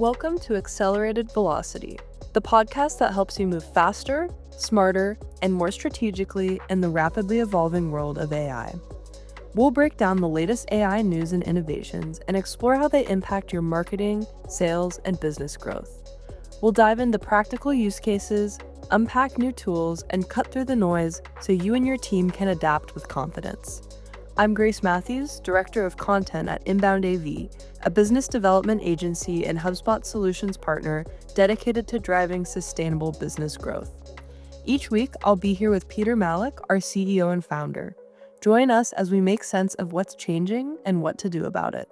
Welcome to Accelerated Velocity, the podcast that helps you move faster, smarter, and more strategically in the rapidly evolving world of AI. We'll break down the latest AI news and innovations and explore how they impact your marketing, sales, and business growth. We'll dive into practical use cases, unpack new tools, and cut through the noise so you and your team can adapt with confidence. I'm Grace Matthews, Director of Content at Inbound AV, a business development agency and HubSpot solutions partner dedicated to driving sustainable business growth. Each week, I'll be here with Peter Malik, our CEO and founder. Join us as we make sense of what's changing and what to do about it.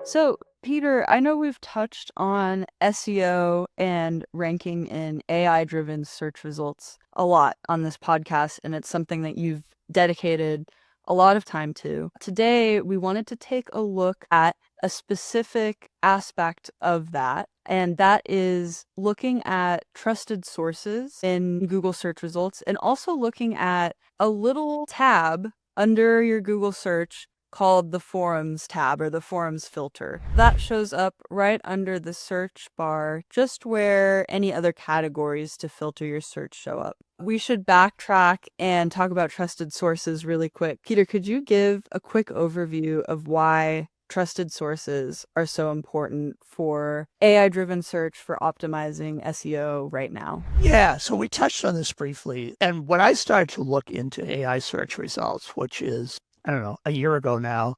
So, Peter, I know we've touched on SEO and ranking in AI-driven search results a lot on this podcast, and it's something that you've dedicated a lot of time to. Today, we wanted to take a look at a specific aspect of that, and that is looking at trusted sources in Google search results and also looking at a little tab under your Google search called the Forums tab or the Forums filter. That shows up right under the search bar, just where any other categories to filter your search show up. We should backtrack and talk about trusted sources really quick. Peter, could you give a quick overview of why trusted sources are so important for AI-driven search for optimizing SEO right now? Yeah, so we touched on this briefly. And when I started to look into AI search results, which is, I don't know, a year ago now,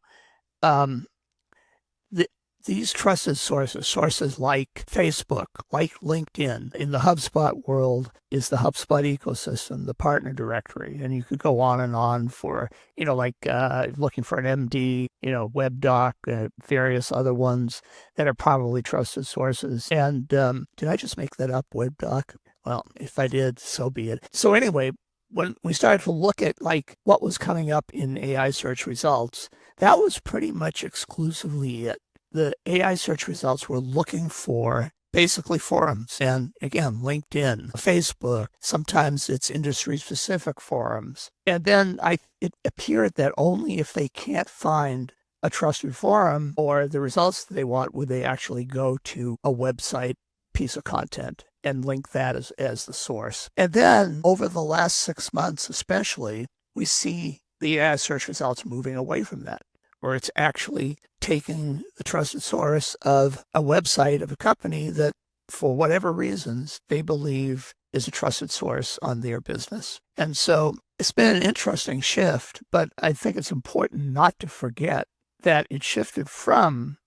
these trusted sources like Facebook, like LinkedIn, in the HubSpot world is the HubSpot ecosystem, the partner directory. And you could go on and on for, looking for an MD, WebDoc, various other ones that are probably trusted sources. And did I just make that up, WebDoc? Well, if I did, so be it. So anyway, when we started to look at what was coming up in AI search results, that was pretty much exclusively it. The AI search results were looking for basically forums. And again, LinkedIn, Facebook, sometimes it's industry-specific forums. And then it appeared that only if they can't find a trusted forum or the results that they want would they actually go to a website piece of content and link that as the source. And then over the last 6 months especially, we see the AI search results moving away from that, where it's actually taking the trusted source of a website of a company that, for whatever reasons, they believe is a trusted source on their business. And so it's been an interesting shift, but I think it's important not to forget that it shifted from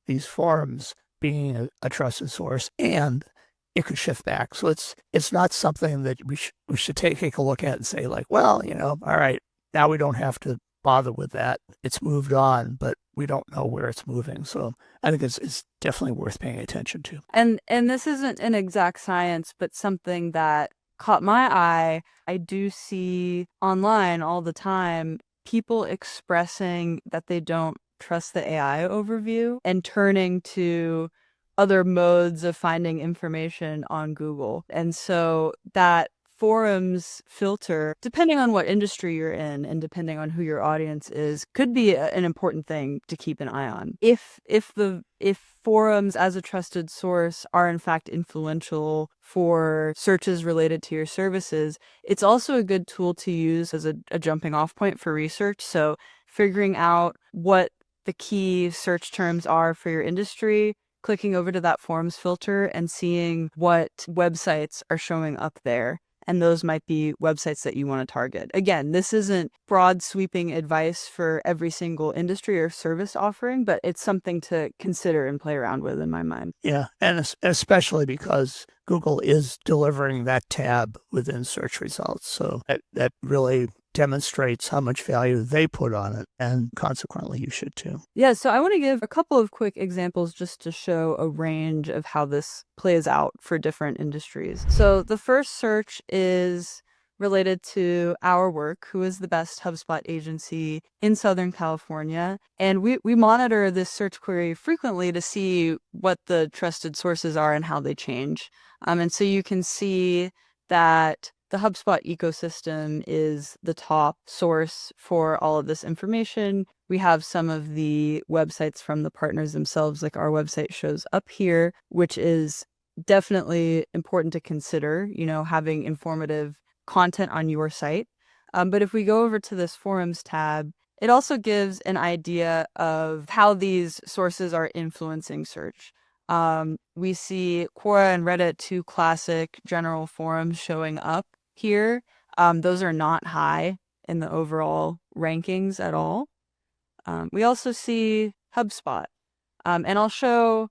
these forums being a trusted source, and it could shift back. So it's not something that we should take a look at and say all right, now we don't have to bother with that. It's moved on, but we don't know where it's moving. So I think it's definitely worth paying attention to. And this isn't an exact science, but something that caught my eye. I do see online all the time people expressing that they don't trust the AI overview and turning to other modes of finding information on Google. And so that forums filter, depending on what industry you're in and depending on who your audience is, could be an important thing to keep an eye on. If forums as a trusted source are in fact influential for searches related to your services, it's also a good tool to use as a jumping off point for research. So figuring out what the key search terms are for your industry, clicking over to that forums filter and seeing what websites are showing up there. And those might be websites that you want to target. Again, this isn't broad sweeping advice for every single industry or service offering, but it's something to consider and play around with in my mind. Yeah, and especially because Google is delivering that tab within search results. So that really demonstrates how much value they put on it, and consequently you should too. Yeah, so I want to give a couple of quick examples just to show a range of how this plays out for different industries. So the first search is related to Our Work, who is the best HubSpot agency in Southern California. And we monitor this search query frequently to see what the trusted sources are and how they change. And so you can see that the HubSpot ecosystem is the top source for all of this information. We have some of the websites from the partners themselves, like our website shows up here, which is definitely important to consider, having informative content on your site. But if we go over to this forums tab, it also gives an idea of how these sources are influencing search. We see Quora and Reddit, two classic general forums showing up here. Those are not high in the overall rankings at all. We also see HubSpot. And I'll show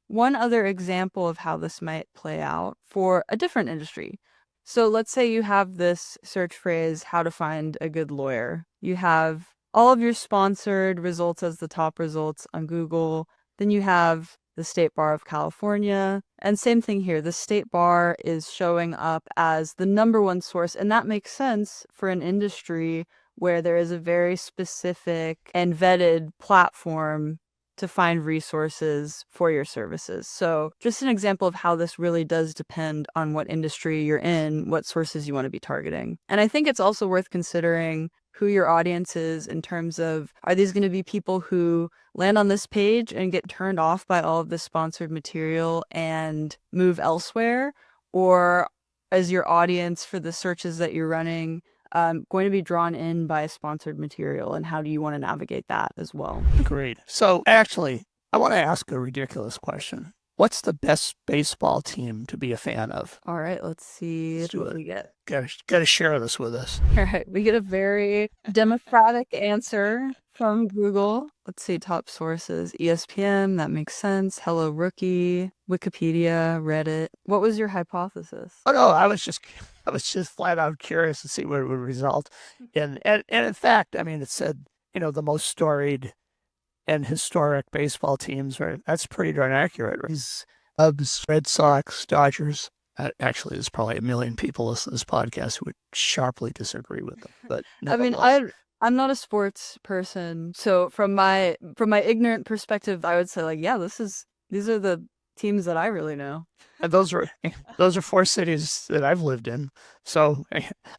one other example of how this might play out for a different industry. So let's say you have this search phrase, how to find a good lawyer. You have all of your sponsored results as the top results on Google. Then you have the State Bar of California. And same thing here, the State Bar is showing up as the number one source. And that makes sense for an industry where there is a very specific and vetted platform to find resources for your services. So just an example of how this really does depend on what industry you're in, what sources you want to be targeting. And I think it's also worth considering who your audience is in terms of, are these going to be people who land on this page and get turned off by all of this sponsored material and move elsewhere? Or is your audience for the searches that you're running going to be drawn in by sponsored material, and how do you want to navigate that as well? Great. So actually, I want to ask a ridiculous question. What's the best baseball team to be a fan of? All right, let's see what we get. Got to share this with us. All right, we get a very democratic answer from Google. Let's see, top sources. ESPN, that makes sense. Hello Rookie, Wikipedia, Reddit. What was your hypothesis? Oh no, I was just flat out curious to see what it would result in. And in fact, I mean, it said, the most storied and historic baseball teams, right? That's pretty darn accurate. Right? These Cubs, Red Sox, Dodgers. Actually, there's probably a million people listening to this podcast who would sharply disagree with them. But I mean, I'm not a sports person, so from my ignorant perspective, I would say like, yeah, these are the teams that I really know. And those are 4 cities that I've lived in. So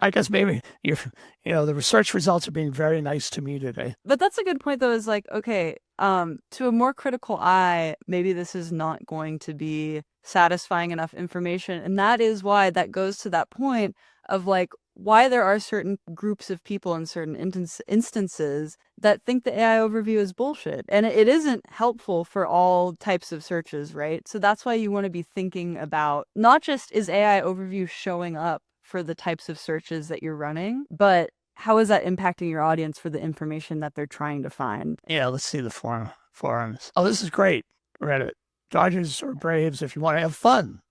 I guess maybe the research results are being very nice to me today. But that's a good point though, is like, okay, to a more critical eye, maybe this is not going to be satisfying enough information. And that is why that goes to that point of like why there are certain groups of people in certain instances that think the AI overview is bullshit. And it isn't helpful for all types of searches, right? So that's why you want to be thinking about not just is AI overview showing up for the types of searches that you're running, but how is that impacting your audience for the information that they're trying to find? Yeah, let's see the forums. Oh, this is great. Reddit. Dodgers or Braves if you want to have fun.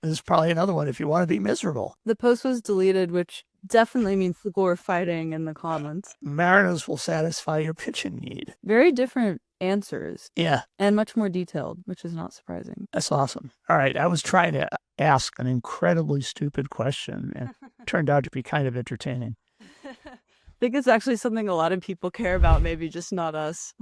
This is probably another one if you want to be miserable. The post was deleted, which definitely means people were fighting in the comments. Mariners will satisfy your pitching need. Very different answers. Yeah. And much more detailed, which is not surprising. That's awesome. All right. I was trying to ask an incredibly stupid question and it turned out to be kind of entertaining. I think it's actually something a lot of people care about, maybe just not us.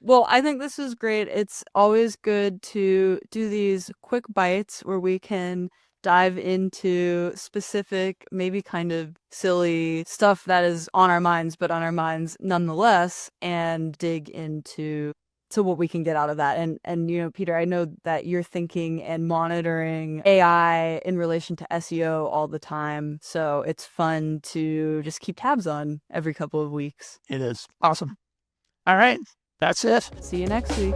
Well, I think this is great. It's always good to do these quick bites where we can dive into specific, maybe kind of silly stuff that is on our minds, but on our minds nonetheless, and dig into what we can get out of that. And Peter, I know that you're thinking and monitoring AI in relation to SEO all the time. So it's fun to just keep tabs on every couple of weeks. It is. Awesome. All right. That's it. See you next week.